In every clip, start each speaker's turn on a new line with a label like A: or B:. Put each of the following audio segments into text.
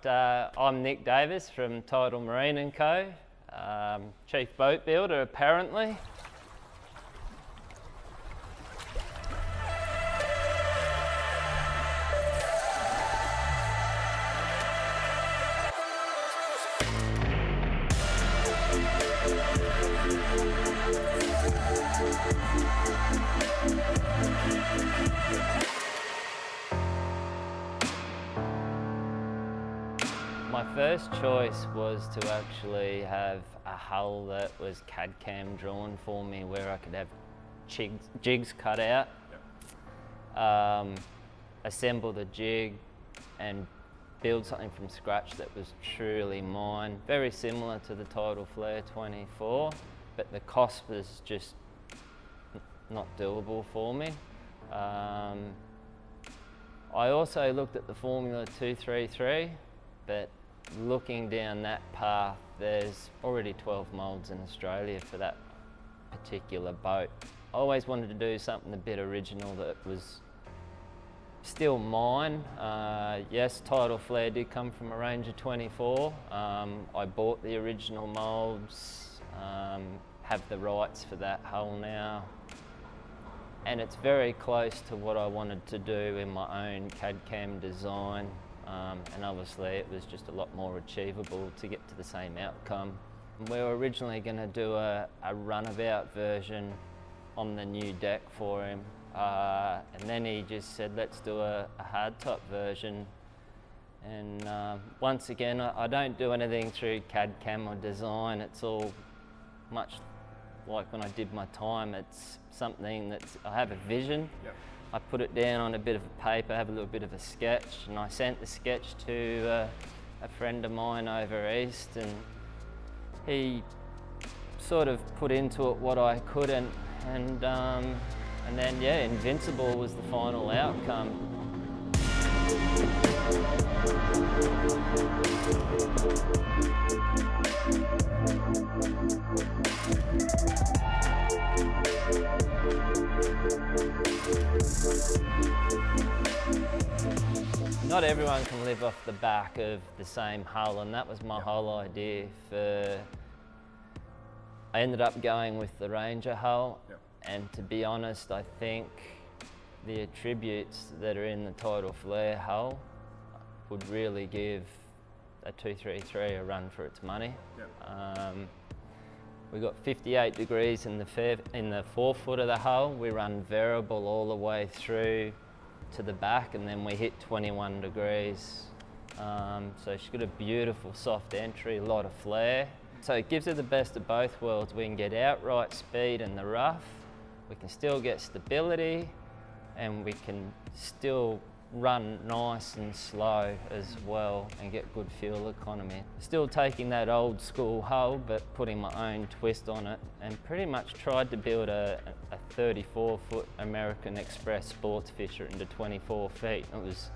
A: I'm Nick Davys from Tidal Marine Co, Chief Boat Builder apparently. My first choice was to actually have a hull that was CAD-CAM drawn for me where I could have jigs cut out, assemble the jig and build something from scratch that was truly mine. Very similar to the Tidal Flare 24, but the cost was just not doable for me. I also looked at the Formula 233, but looking down that path, there's already 12 moulds in Australia for that particular boat. I always wanted to do something a bit original that was still mine. Yes, Tidal Flare did come from a range of 24. I bought the original moulds, have the rights for that hull now. And it's very close to what I wanted to do in my own CAD-CAM design. And obviously it was just a lot more achievable to get to the same outcome. We were originally going to do a runabout version on the new deck for him, and then he just said let's do a hardtop version. And once again, I don't do anything through CAD-CAM or design. It's all much like when I did my time. It's something that's, I have a vision. Yep. I put it down on a bit of a paper, have a little bit of a sketch, and I sent the sketch to a friend of mine over east, and he sort of put into it what I couldn't, and then yeah, Invincible was the final outcome. Not everyone can live off the back of the same hull, and that was my whole idea for... I ended up going with the Ranger hull, and to be honest, I think the attributes that are in the Tidal Flare hull would really give a 233 a run for its money. We got 58 degrees in the forefoot of the hull. We run variable all the way through to the back, and then we hit 21 degrees. So she's got a beautiful soft entry, a lot of flare. So it gives her the best of both worlds. We can get outright speed in the rough, we can still get stability, and we can still run nice and slow as well and get good fuel economy. Still taking that old school hull but putting my own twist on it, and pretty much tried to build a 34-foot American Express sports fisher into 24 feet. It was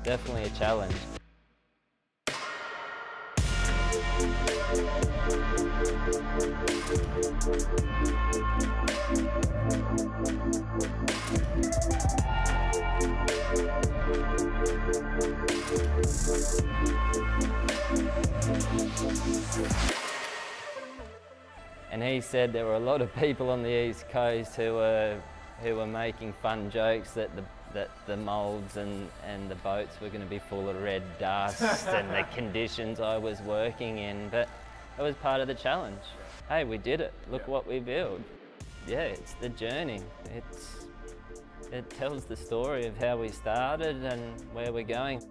A: definitely a challenge. And he said there were a lot of people on the East Coast who were making fun jokes that the moulds and the boats were going to be full of red dust and the conditions I was working in, but it was part of the challenge. Hey, we did it. Look what we built. Yeah, it's the journey. It tells the story of how we started and where we're going.